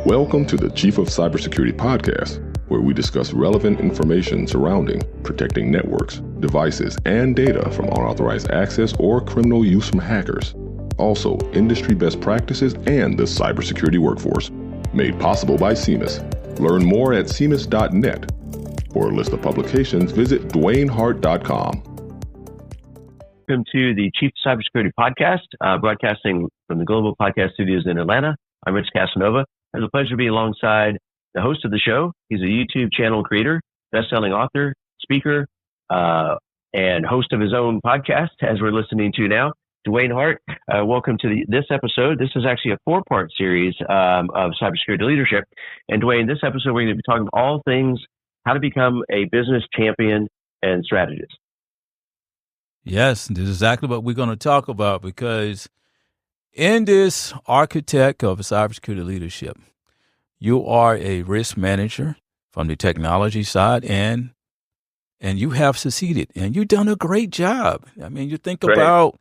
Welcome to the Chief of Cybersecurity podcast, where we discuss relevant information surrounding protecting networks, devices, and data from unauthorized access or criminal use from hackers. Also, industry best practices and the cybersecurity workforce. Made possible by CMIS. Learn more at cmis.net. For a list of publications, visit dwaynehart.com. Welcome to the Chief Cybersecurity Podcast, broadcasting from the Global Podcast Studios in Atlanta. I'm Rich Casanova. It's a pleasure to be alongside the host of the show. He's a YouTube channel creator, best-selling author, speaker, and host of his own podcast, as we're listening to now. Dwayne Hart, welcome to this episode. This is actually a four-part series of cybersecurity leadership. And Dwayne, this episode, we're going to be talking all things how to become a business champion and strategist. Yes, this is exactly what we're going to talk about, because in this architect of cybersecurity leadership, you are a risk manager from the technology side, and you have succeeded, and you've done a great job. I mean, you think about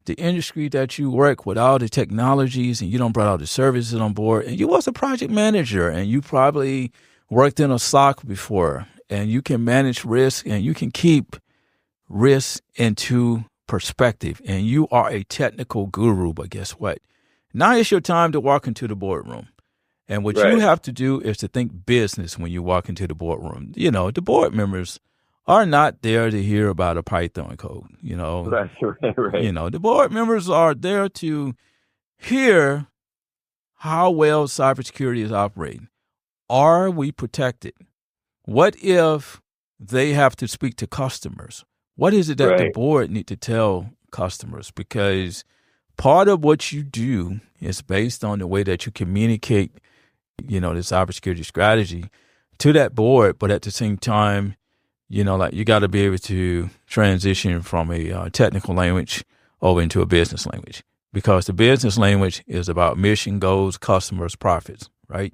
the industry that you work with, all the technologies, and you don't brought all the services on board, and you was a project manager, and you probably worked in a SOC before, and you can manage risk, and you can keep risk into perspective, and you are a technical guru. But guess what? Now it's your time to walk into the boardroom. And what you have to do is to think business when you walk into the boardroom. You know, the board members are not there to hear about a Python code. You know, You know, the board members are there to hear how well cybersecurity is operating. Are we protected? What if they have to speak to customers? What is it that the board need to tell customers? Because part of what you do is based on the way that you communicate, you know, the cybersecurity strategy to that board. But at the same time, you know, like you got to be able to transition from a technical language over into a business language, because the business language is about mission, goals, customers, profits, right?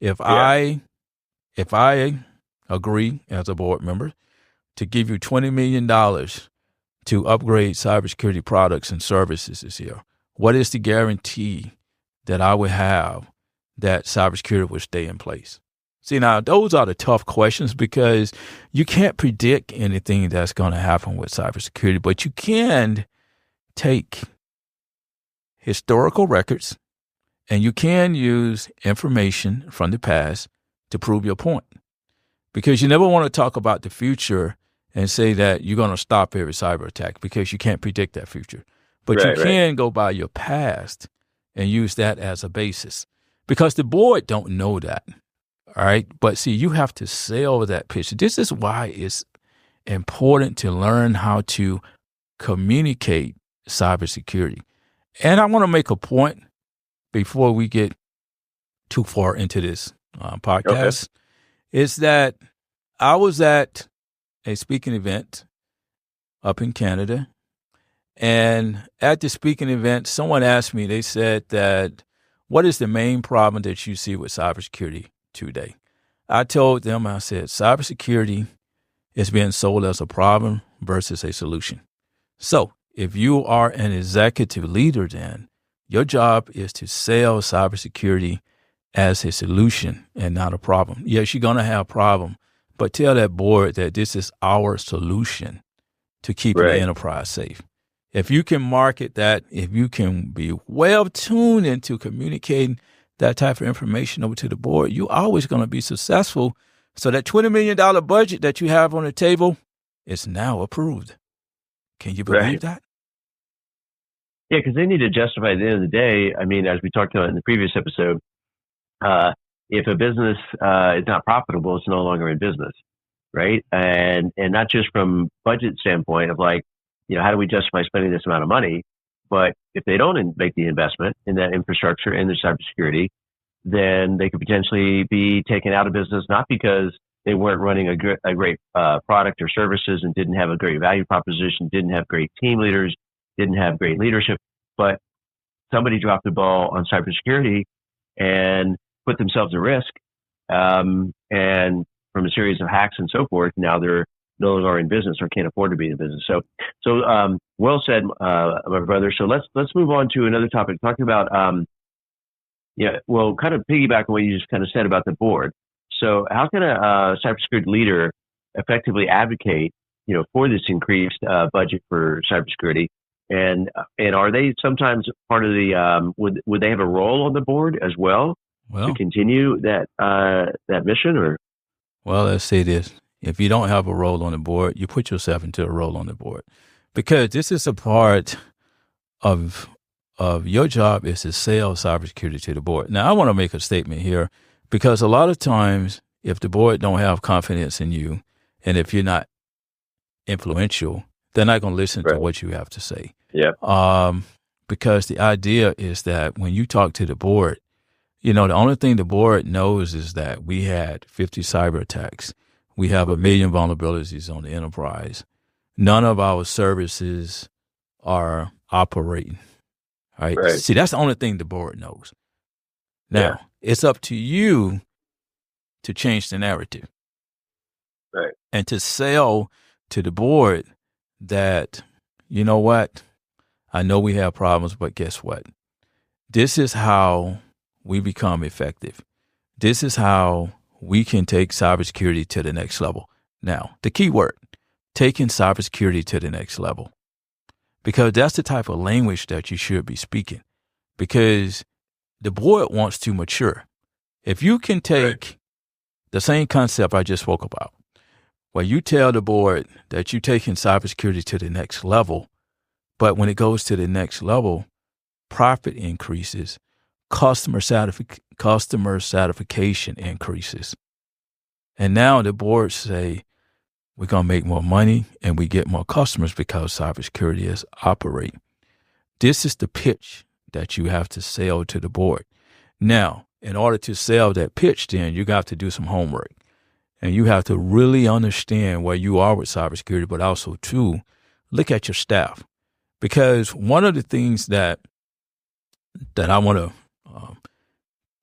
If I agree as a board member to give you $20 million to upgrade cybersecurity products and services this year, what is the guarantee that I would have that cybersecurity will stay in place? See, now, those are the tough questions, because you can't predict anything that's going to happen with cybersecurity, but you can take historical records and you can use information from the past to prove your point, because you never want to talk about the future and say that you're going to stop every cyber attack, because you can't predict that future. But you can go by your past and use that as a basis, because the board don't know that. All right. But see, you have to sell that picture. This is why it's important to learn how to communicate cybersecurity. And I want to make a point before we get too far into this podcast, is that I was at a speaking event up in Canada. And at the speaking event, someone asked me, they said that, what is the main problem that you see with cybersecurity today? I told them, I said, cybersecurity is being sold as a problem versus a solution. So if you are an executive leader, then your job is to sell cybersecurity as a solution and not a problem. Yes, you're going to have a problem, but tell that board that this is our solution to keep the enterprise safe. If you can market that, if you can be well tuned into communicating that type of information over to the board, you're always going to be successful. So that $20 million budget that you have on the table is now approved. Can you believe that? Yeah, because they need to justify at the end of the day. I mean, as we talked about in the previous episode, if a business is not profitable, it's no longer in business, right? And not just from budget standpoint of like, you know, how do we justify spending this amount of money? But if they don't make the investment in that infrastructure and their cybersecurity, then they could potentially be taken out of business, not because they weren't running a great product or services and didn't have a great value proposition, didn't have great team leaders, didn't have great leadership, but somebody dropped the ball on cybersecurity and put themselves at risk. And from a series of hacks and so forth, now they're no longer in business or can't afford to be in business. So well said, my brother. So let's move on to another topic, talking about Yeah, well, kind of piggyback on what you just kind of said about the board. So, how can a cybersecurity leader effectively advocate, for this increased budget for cybersecurity? And are they sometimes part of the would they have a role on the board as well to Well, continue that mission? Or well, let's say this. If you don't have a role on the board, you put yourself into a role on the board because this is a part of your job is to sell cybersecurity to the board. Now, I want to make a statement here because a lot of times, if the board don't have confidence in you, and if you're not influential, they're not going to listen to what you have to say. Yeah. Because the idea is that when you talk to the board, the only thing the board knows is that we had 50 cyber attacks. We have 1 million vulnerabilities on the enterprise. None of our services are operating. Right? See, that's the only thing the board knows. Now, it's up to you to change the narrative. Right. And to sell to the board that, you know what, I know we have problems, but guess what? This is how we become effective. This is how we can take cybersecurity to the next level. Now, the key word, taking cybersecurity to the next level. Because that's the type of language that you should be speaking. Because the board wants to mature. If you can take the same concept I just spoke about, where you tell the board that you're taking cybersecurity to the next level, but when it goes to the next level, profit increases, customer satisfaction increases. And now the boards say, we're going to make more money and we get more customers because cybersecurity is operating. This is the pitch that you have to sell to the board. Now, in order to sell that pitch, then you got to do some homework. And you have to really understand where you are with cybersecurity, but also, too, look at your staff. Because one of the things that I want to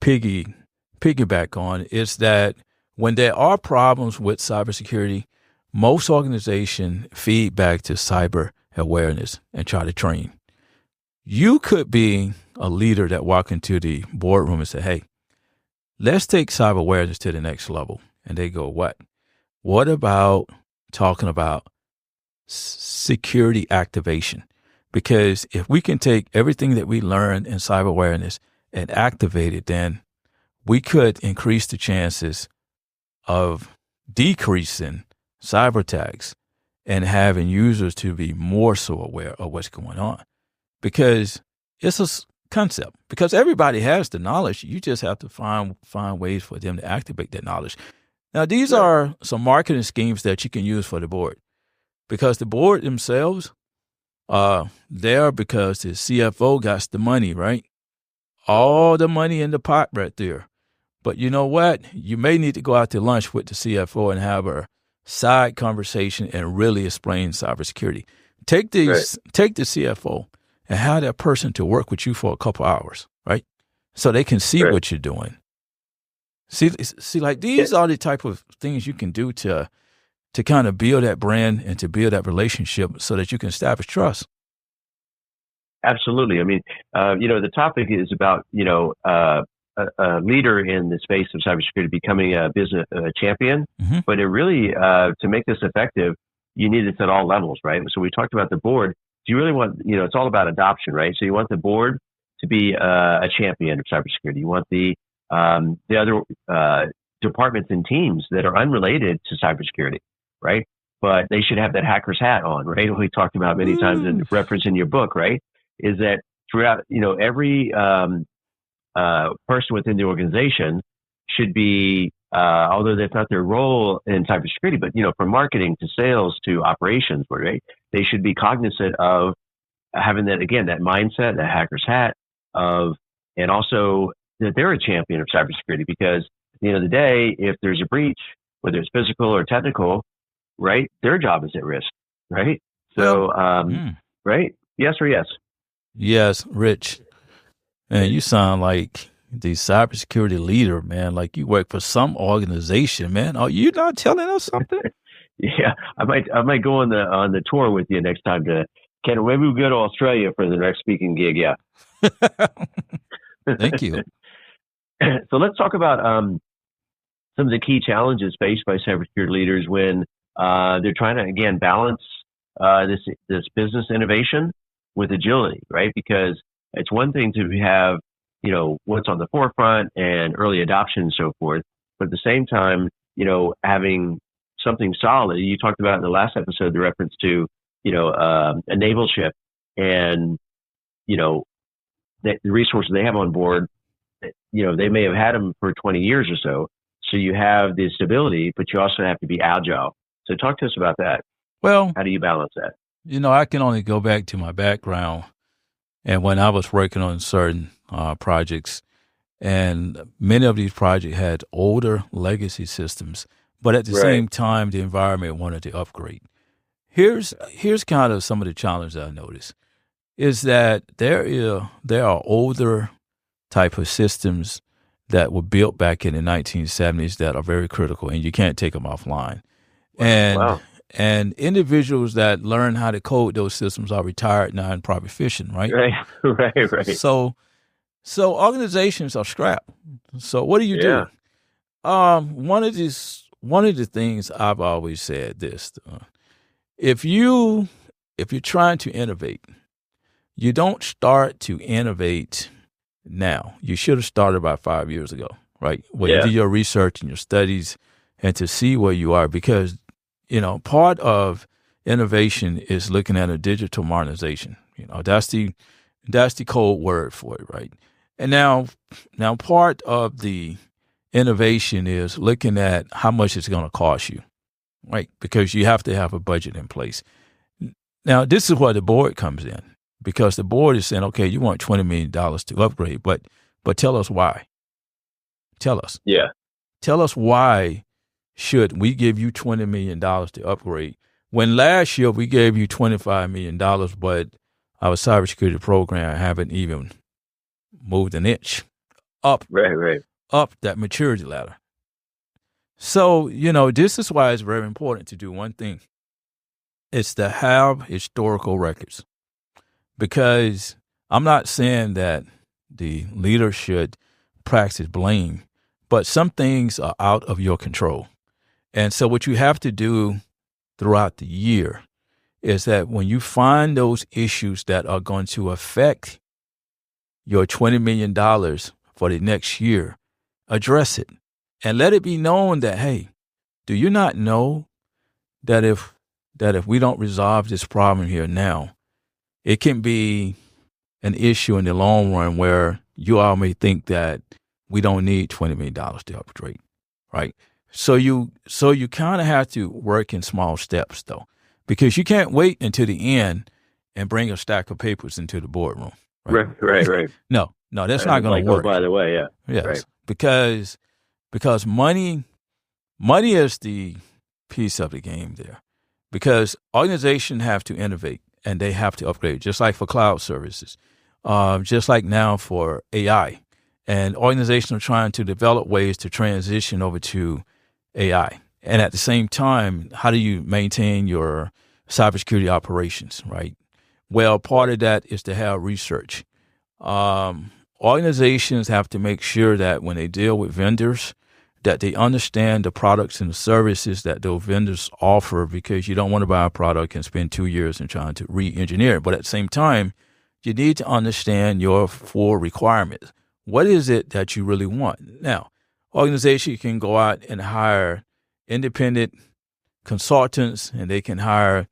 piggyback on is that when there are problems with cybersecurity, most organizations feed back to cyber awareness and try to train. You could be a leader that walk into the boardroom and say, hey, let's take cyber awareness to the next level. And they go, what? What about talking about security activation? Because if we can take everything that we learned in cyber awareness and activate it, then we could increase the chances of decreasing cyber attacks and having users to be more so aware of what's going on. Because it's a concept. Because everybody has the knowledge. You just have to find ways for them to activate that knowledge. Now, these are some marketing schemes that you can use for the board. Because the board themselves are there because the CFO got the money, right? All the money in the pot right there. But you know what? You may need to go out to lunch with the CFO and have a side conversation and really explain cybersecurity. Take the CFO and have that person to work with you for a couple hours, right? So they can see what you're doing. See, like these are the type of things you can do to kind of build that brand and to build that relationship so that you can establish trust. Absolutely. I mean, the topic is about, a leader in the space of cybersecurity becoming a business champion. Mm-hmm. But it really, to make this effective, you need this at all levels, right? So we talked about the board. Do you really want, it's all about adoption, right? So you want the board to be a champion of cybersecurity. You want the other departments and teams that are unrelated to cybersecurity, right? But they should have that hacker's hat on, right? We talked about many times in reference in your book, right? Is that throughout, every person within the organization should be, although that's not their role in cybersecurity, but, from marketing to sales to operations, right? They should be cognizant of having that, again, that mindset, that hacker's hat and also that they're a champion of cybersecurity because at the end of the day, if there's a breach, whether it's physical or technical, right, their job is at risk, right? So, right? Yes or yes? Yes, Rich. Man, you sound like the cybersecurity leader, man. Like you work for some organization, man. Are you not telling us something? Yeah, I might go on the tour with you next time maybe we'll go to Australia for the next speaking gig. Yeah. Thank you. So let's talk about some of the key challenges faced by cybersecurity leaders when they're trying to, again, balance this business innovation with agility, right? Because it's one thing to have, what's on the forefront and early adoption and so forth, but at the same time, having something solid. You talked about in the last episode the reference to, a naval ship and, the resources they have on board. They may have had them for 20 years or so. So you have the stability, but you also have to be agile. So talk to us about that. Well, How do you balance that? I can only go back to my background and when I was working on certain projects, and many of these projects had older legacy systems, but at the same time, the environment wanted to upgrade. Here's kind of some of the challenges I noticed is that there are older type of systems that were built back in the 1970s that are very critical, and you can't take them offline. And individuals that learn how to code those systems are retired now and probably fishing, right? Right. So organizations are strapped. So what do you do? One of the things I've always said this: if you're trying to innovate, you don't start to innovate now. You should have started about 5 years ago, right? Where you do your research and your studies and to see where you are, because part of innovation is looking at a digital modernization. That's the code word for it, right? And now part of the innovation is looking at how much it's going to cost you, right? Because you have to have a budget in place. Now, this is where the board comes in, because the board is saying, okay, you want $20 million to upgrade, but tell us why. Tell us. Yeah. Tell us why should we give you $20 million to upgrade when last year we gave you $25 million, but our cybersecurity program haven't even moved an inch up that maturity ladder. So, this is why it's very important to do one thing. It's to have historical records, because I'm not saying that the leader should practice blame, but some things are out of your control. And so what you have to do throughout the year is that when you find those issues that are going to affect your $20 million for the next year, address it and let it be known that, hey, do you not know that if we don't resolve this problem here now, it can be an issue in the long run where you all may think that we don't need $20 million to upgrade, right? So you kind of have to work in small steps, though, because you can't wait until the end and bring a stack of papers into the boardroom. Right. No, that's not going to work. Oh, by the way, yeah. Yes, right. because money is the piece of the game there. Because organizations have to innovate and they have to upgrade, just like for cloud services, just like now for AI. And organizations are trying to develop ways to transition over to AI. And at the same time, how do you maintain your cybersecurity operations, right? Well, part of that is to have research. Organizations have to make sure that when they deal with vendors, that they understand the products and the services that those vendors offer, because you don't want to buy a product and spend 2 years in trying to re-engineer it. But at the same time, you need to understand your full requirements. What is it that you really want? Now, organizations can go out and hire independent consultants, and they can hire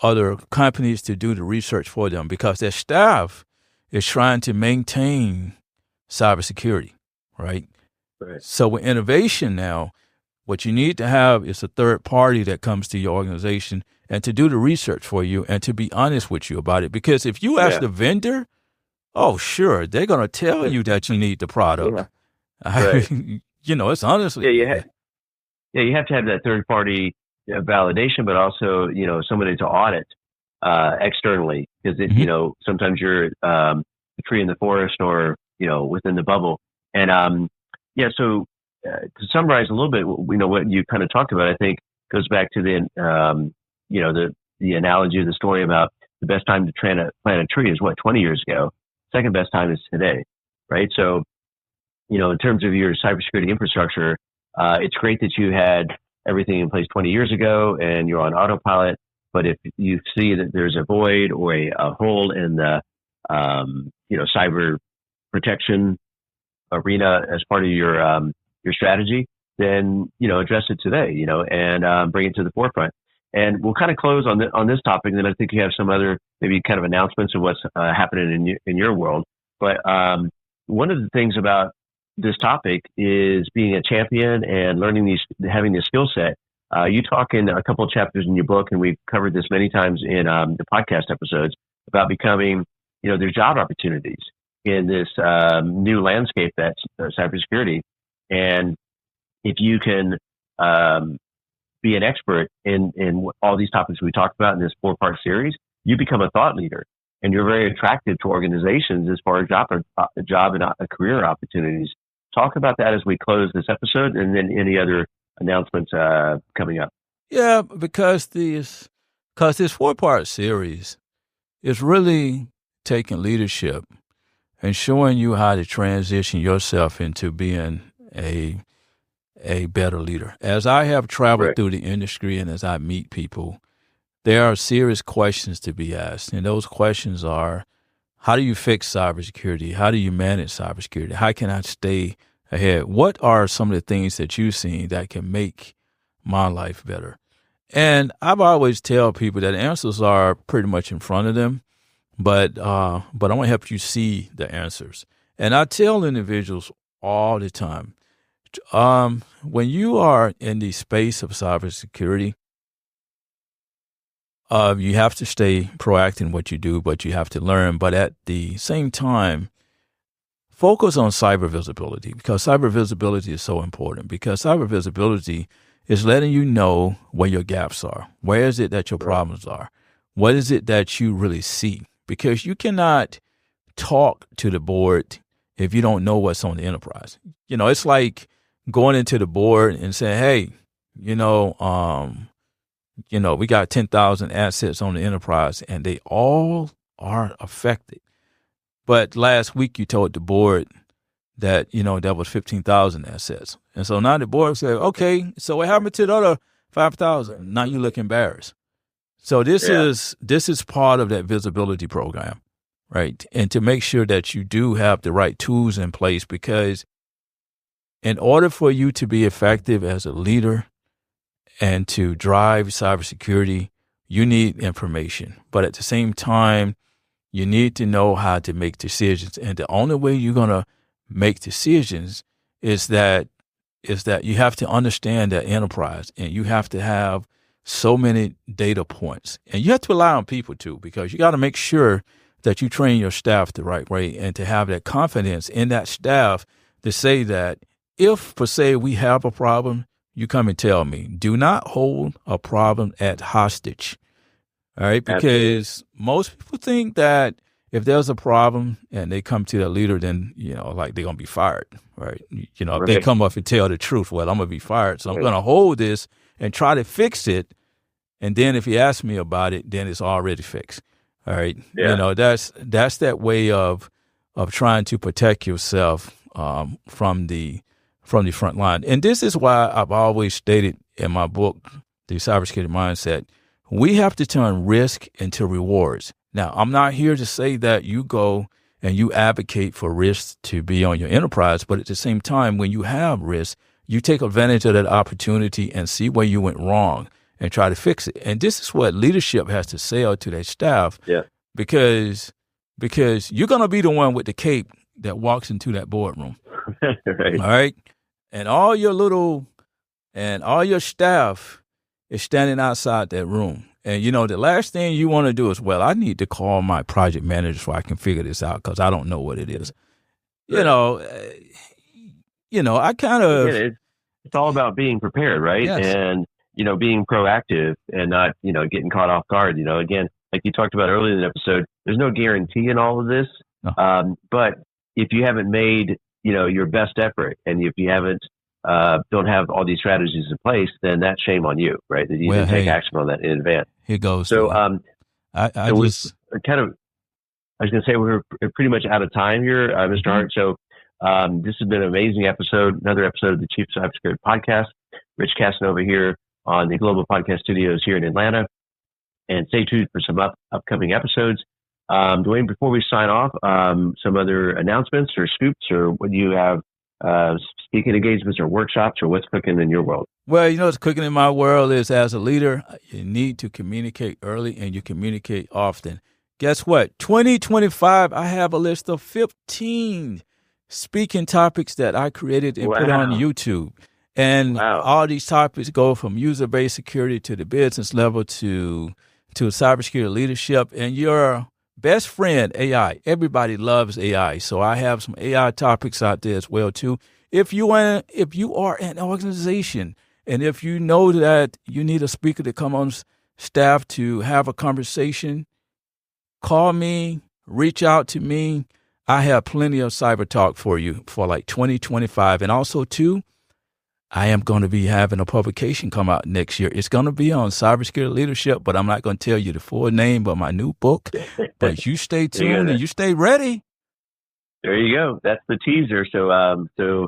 other companies to do the research for them, because their staff is trying to maintain cybersecurity, right? So with innovation now, what you need to have is a third party that comes to your organization and to do the research for you and to be honest with you about it. Because if you ask the vendor, oh, sure, they're going to tell you that you need the product. Right. It's honestly. You have to have that third party validation, but also, somebody to audit externally, because sometimes you're a tree in the forest or, within the bubble. And so to summarize a little bit, what you kind of talked about, I think goes back to the analogy of the story about the best time to plant a tree is 20 years ago. Second best time is today, right? So in terms of your cybersecurity infrastructure, it's great that you had everything in place 20 years ago and you're on autopilot. But if you see that there's a void or a hole in the, cyber protection arena as part of your strategy, then, address it today, and bring it to the forefront. And we'll kind of close on this topic. And then I think you have some other maybe kind of announcements of what's happening in your world. But one of the things about this topic is being a champion and having this skill set. You talk in a couple of chapters in your book, and we've covered this many times in the podcast episodes about becoming, there's job opportunities in this new landscape that's cybersecurity. And if you can be an expert in all these topics we talked about in this 4-part series, you become a thought leader, and you're very attractive to organizations as far as job and career opportunities. Talk about that as we close this episode, and then any other announcements coming up. Yeah, because this 4-part series is really taking leadership and showing you how to transition yourself into being a better leader. As I have traveled through the industry and as I meet people, there are serious questions to be asked. And those questions are, how do you fix cybersecurity? How do you manage cybersecurity? How can I stay ahead? What are some of the things that you've seen that can make my life better? And I've always tell people that the answers are pretty much in front of them, but I want to help you see the answers. And I tell individuals all the time, when you are in the space of cybersecurity, you have to stay proactive in what you do, but you have to learn. But at the same time, focus on cyber visibility, because cyber visibility is so important, because cyber visibility is letting you know where your gaps are. Where is it that your problems are? What is it that you really see? Because you cannot talk to the board if you don't know what's on the enterprise. It's like going into the board and saying, hey, we got 10,000 assets on the enterprise and they all are affected. But last week you told the board that, that was 15,000 assets. And so now the board said, okay, so what happened to the other 5,000? Now you look embarrassed. So this is part of that visibility program, right? And to make sure that you do have the right tools in place, because in order for you to be effective as a leader and to drive cybersecurity, you need information. But at the same time, you need to know how to make decisions. And the only way you're going to make decisions is that you have to understand that enterprise, and you have to have so many data points. And you have to rely on people too, because you got to make sure that you train your staff the right way, and to have that confidence in that staff to say that if, per se, we have a problem, you come and tell me. Do not hold a problem at hostage. All right, because most people think that if there's a problem and they come to their leader, then, like they're going to be fired, right? If they come up and tell the truth, well, I'm going to be fired. So I'm going to hold this and try to fix it. And then if he asks me about it, then it's already fixed. All right. Yeah. That's that way of trying to protect yourself from the front line. And this is why I've always stated in my book, The Cybersecurity Mindset, we have to turn risk into rewards. Now, I'm not here to say that you go and you advocate for risk to be on your enterprise, but at the same time, when you have risk, you take advantage of that opportunity and see where you went wrong and try to fix it. And this is what leadership has to say out to their staff, because you're going to be the one with the cape that walks into that boardroom. Right. All right. And all your staff is standing outside that room. And, the last thing you want to do is, well, I need to call my project manager so I can figure this out because I don't know what it is. I kind of. It's all about being prepared, right? Yes. And, being proactive and not, getting caught off guard. Again, like you talked about earlier in the episode, there's no guarantee in all of this. No. But if you haven't made, your best effort, and if you haven't, don't have all these strategies in place, then that's shame on you, right? That you didn't take action on that in advance. Here goes. So, I was going to say we're pretty much out of time here, Mr. Hart. So This has been an amazing episode, another episode of the Chief Cybersecurity Podcast. Rich Casanova here on the Global Podcast Studios here in Atlanta. And stay tuned for some upcoming episodes. Dwayne, before we sign off, some other announcements or scoops, or what do you have, speaking engagements or workshops, or what's cooking in your world? Well, what's cooking in my world is, as a leader, you need to communicate early and you communicate often. Guess what? 2025, I have a list of 15 speaking topics that I created and put on YouTube. And all these topics go from user-based security to the business level to cybersecurity leadership. And your best friend, AI. Everybody loves AI. So I have some AI topics out there as well, too. If you are an organization and if you know that you need a speaker to come on staff to have a conversation, call me, reach out to me. I have plenty of cyber talk for you for like 2025. And also, too, I am going to be having a publication come out next year. It's going to be on cybersecurity leadership, but I'm not going to tell you the full name of my new book. But you stay tuned and you stay ready. There you go. That's the teaser. So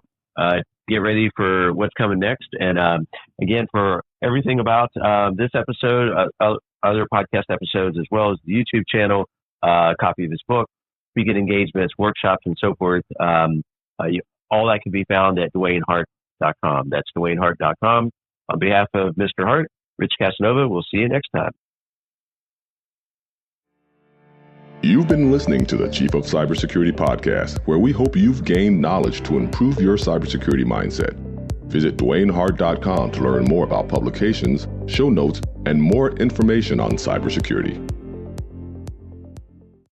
get ready for what's coming next. And again, for everything about this episode, other podcast episodes, as well as the YouTube channel, a copy of his book, speaking engagements, workshops, and so forth, all that can be found at DwayneHart.com. That's DwayneHart.com. On behalf of Mr. Hart, Rich Casanova, we'll see you next time. You've been listening to the Chief of Cybersecurity Podcast, where we hope you've gained knowledge to improve your cybersecurity mindset. Visit DwayneHart.com to learn more about publications, show notes, and more information on cybersecurity.